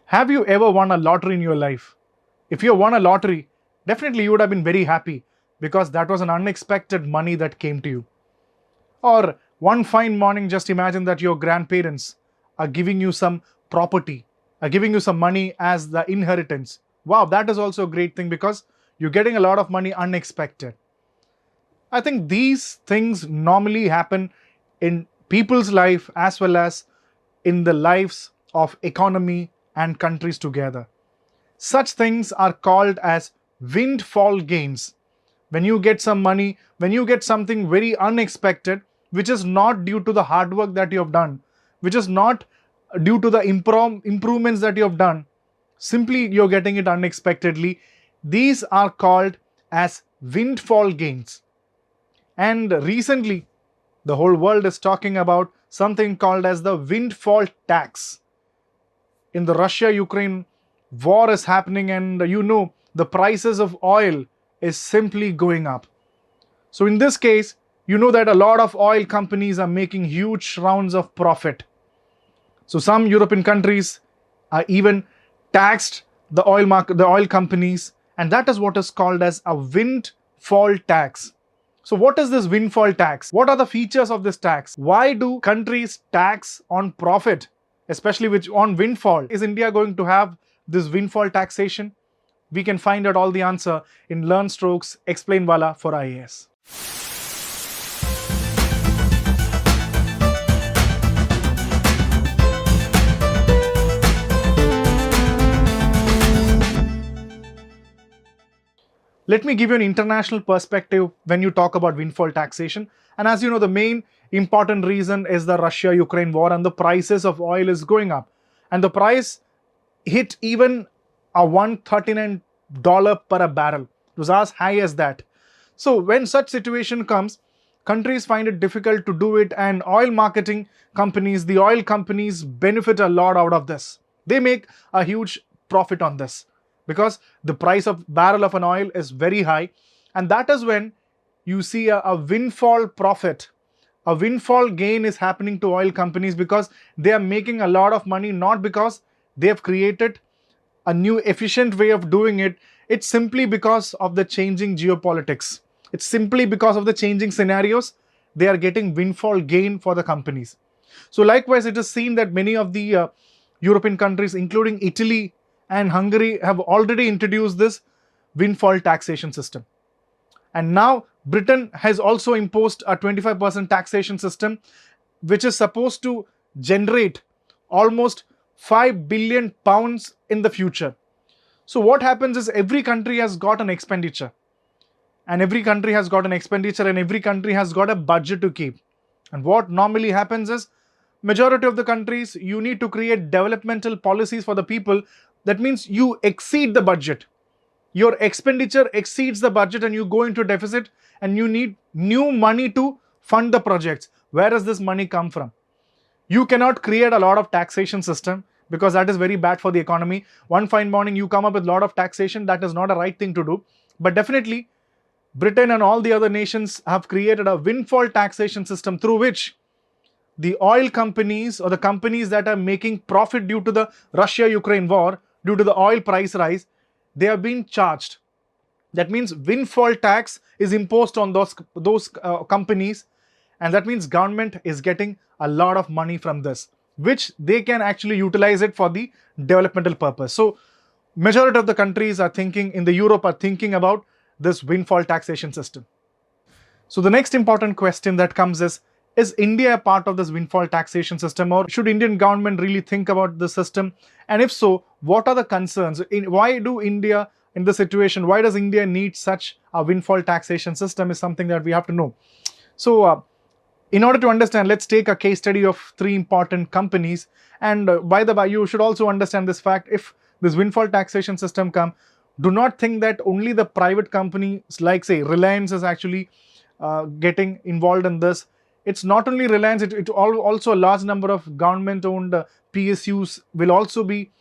Have you ever won a lottery in your life? If you won a lottery, definitely you would have been very happy because that was an unexpected money that came to you. Or one fine morning, just imagine that your grandparents are giving you some property, are giving you some money as the inheritance. Wow, that is also a great thing because you're getting a lot of money unexpected. I think these things normally happen in people's life as well as in the lives of economy and countries together. Such things are called as windfall gains. When you get some money, when you get something very unexpected, which is not due to the hard work that you have done, which is not due to the improvements that you have done, simply you're getting it unexpectedly. These are called as windfall gains. And recently, the whole world is talking about something called as the windfall tax. In the Russia-Ukraine war is happening, and the prices of oil is simply going up. So in this case, that a lot of oil companies are making huge rounds of profit. So some European countries are even taxed the oil companies, and that is what is called as a windfall tax. So what is this windfall tax? What are the features of this tax? Why do countries tax on profit, especially on windfall? Is India going to have this windfall taxation? We can find out all the answer in LearnStroke's ExplainWallah for IAS. Let me give you an international perspective when you talk about windfall taxation. And as you know, the main important reason is the Russia-Ukraine war, and the prices of oil is going up. And the price hit even a $139 per a barrel. It was as high as that. So when such situation comes, countries find it difficult to do it, and oil marketing companies, the oil companies benefit a lot out of this. They make a huge profit on this, because the price of barrel of an oil is very high, and that is when you see a windfall profit. A windfall gain is happening to oil companies because they are making a lot of money, not because they have created a new efficient way of doing it. It's simply because of the changing geopolitics. It's simply because of the changing scenarios. They are getting windfall gain for the companies. So likewise, it is seen that many of the European countries, including Italy and Hungary, have already introduced this windfall taxation system. And now Britain has also imposed a 25% taxation system, which is supposed to generate almost £5 billion in the future. So what happens is every country has got an expenditure. And every country has got an expenditure, and every country has got a budget to keep. And what normally happens is, majority of the countries, you need to create developmental policies for the people. That means you exceed the budget. Your expenditure exceeds the budget and you go into deficit, and you need new money to fund the projects. Where does this money come from? You cannot create a lot of taxation system because that is very bad for the economy. One fine morning you come up with a lot of taxation. That is not a right thing to do. But definitely Britain and all the other nations have created a windfall taxation system through which the oil companies, or the companies that are making profit due to the Russia-Ukraine war, due to the oil price rise, they are being charged. That means windfall tax is imposed on those companies, and that means government is getting a lot of money from this, which they can actually utilize it for the developmental purpose. So majority of the countries are thinking, in the Europe, are thinking about this windfall taxation system. So the next important question that comes is India a part of this windfall taxation system, or should Indian government really think about the system? And if so, what are the concerns? Why do India, in this situation, why does India need such a windfall taxation system is something that we have to know. So in order to understand, let's take a case study of 3 important companies. And by the way, you should also understand this fact: if this windfall taxation system comes, do not think that only the private companies like, say, Reliance is actually getting involved in this. It's not only Reliance, also a large number of government-owned PSUs will also be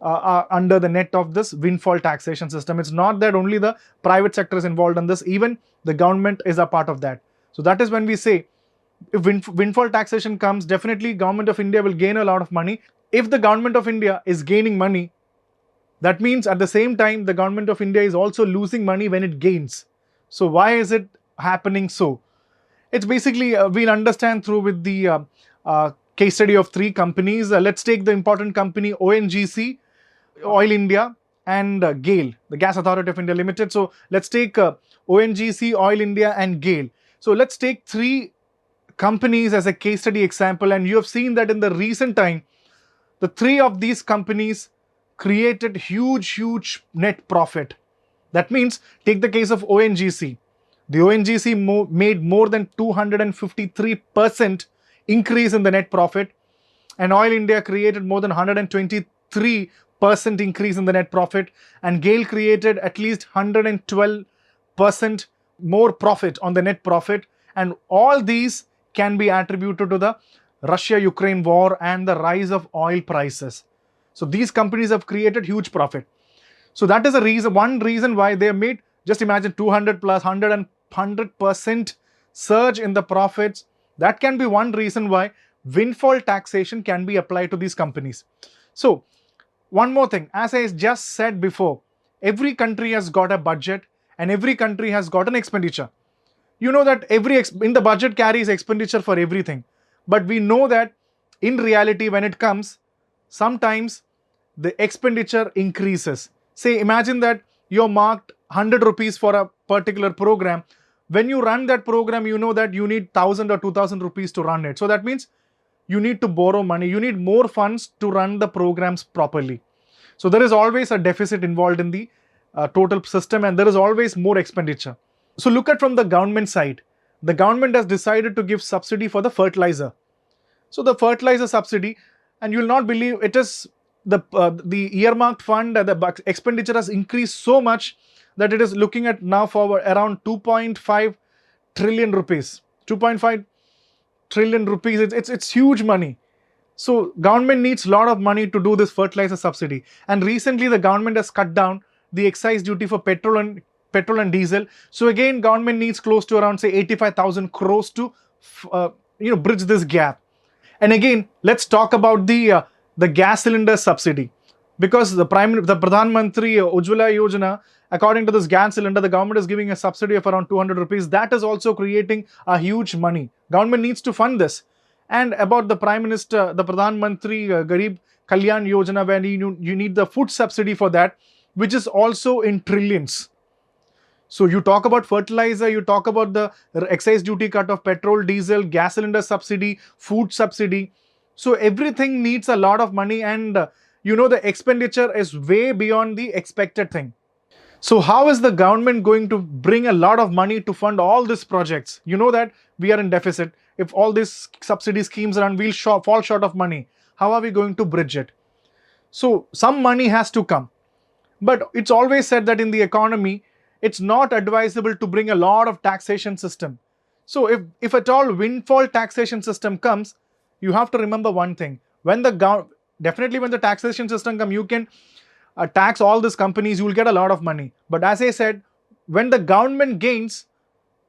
under the net of this windfall taxation system. It's not that only the private sector is involved in this, even the government is a part of that. So that is when we say, if windfall taxation comes, definitely government of India will gain a lot of money. If the government of India is gaining money, That means at the same time, the government of India is also losing money when it gains. So why is it happening so? It's basically, we'll understand through with the case study of 3 companies. Let's take the important company ONGC, Oil India, and GAIL, the Gas Authority of India Limited. So let's take ONGC, Oil India, and GAIL. So let's take 3 companies as a case study example, and you have seen that in the recent time, the 3 of these companies created huge net profit. That means, take the case of ONGC. The ONGC made more than 253% increase in the net profit, and Oil India created more than 123% increase in the net profit, and GAIL created at least 112% more profit on the net profit, and all these can be attributed to the Russia-Ukraine war and the rise of oil prices. So these companies have created huge profit. So that is a reason, one reason why they have made, just imagine 200 plus 100% surge in the profits. That can be one reason why windfall taxation can be applied to these companies. So one more thing, as I just said before, every country has got a budget and every country has got an expenditure. You know that in the budget carries expenditure for everything. But we know that in reality, when it comes, sometimes the expenditure increases. Say, imagine that you're marked 100 rupees for a particular program. When you run that program, you know that you need 1000 or 2000 rupees to run it. So that means you need to borrow money. You need more funds to run the programs properly. So there is always a deficit involved in the total system, and there is always more expenditure. So look at from the government side. The government has decided to give subsidy for the fertilizer. So the fertilizer subsidy, and you will not believe, it is the earmarked fund, the expenditure has increased so much that it is looking at now for around 2.5 trillion rupees. 2.5 trillion rupees, it's huge money. So government needs a lot of money to do this fertilizer subsidy. And recently the government has cut down the excise duty for petrol and diesel. So again, government needs close to around, say, 85,000 crores to bridge this gap. And again, let's talk about the gas cylinder subsidy, because the Pradhan Mantri Ujjwala Yojana, according to this gas cylinder, the government is giving a subsidy of around 200 rupees. That is also creating a huge money. Government needs to fund this. And about the Prime Minister, the Pradhan Mantri Garib Kalyan Yojana, where you need the food subsidy for that, which is also in trillions. So you talk about fertilizer, you talk about the excise duty cut of petrol, diesel, gas cylinder subsidy, food subsidy. So everything needs a lot of money, and the expenditure is way beyond the expected thing. So how is the government going to bring a lot of money to fund all these projects? You know that we are in deficit. If all these subsidy schemes run, we'll fall short of money. How are we going to bridge it? So some money has to come. But it's always said that in the economy, it's not advisable to bring a lot of taxation system. So if at all windfall taxation system comes, you have to remember one thing. Definitely when the taxation system comes, you can tax all these companies, you will get a lot of money. But as I said, when the government gains,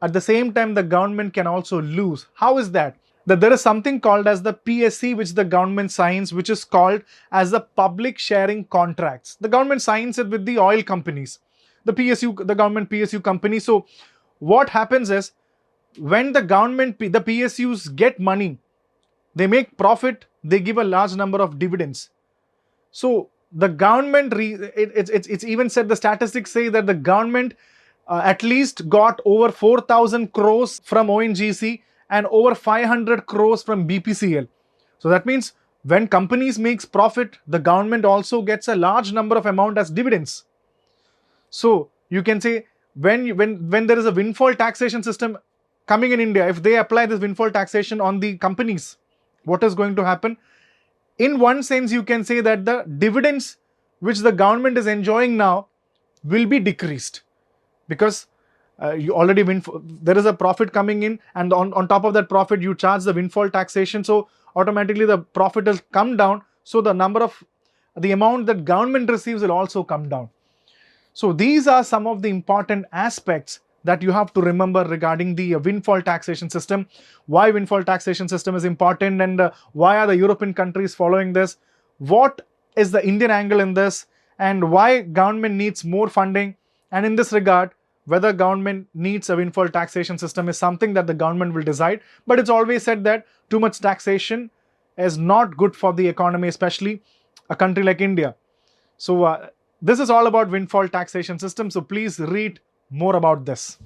at the same time the government can also lose. How is that? That there is something called as the PSC, which the government signs, which is called as the public sharing contracts. The government signs it with the oil companies, the government PSU company. So what happens is, when the PSUs get money, they make profit, they give a large number of dividends. So the government, it's even said, the statistics say that the government at least got over 4,000 crores from ONGC and over 500 crores from BPCL. So that means when companies makes profit, the government also gets a large number of amount as dividends. So you can say, when there is a windfall taxation system coming in India, if they apply this windfall taxation on the companies, what is going to happen? In one sense, you can say that the dividends which the government is enjoying now will be decreased, because there is a profit coming in, and on top of that profit you charge the windfall taxation. So automatically the profit has come down. So the amount that government receives will also come down. So these are some of the important aspects that you have to remember regarding the windfall taxation system. Why windfall taxation system is important, and why are the European countries following this? What is the Indian angle in this? and why government needs more funding. And in this regard, whether government needs a windfall taxation system is something that the government will decide. But it's always said that too much taxation is not good for the economy, especially a country like India. So this is all about windfall taxation system. So please read more about this.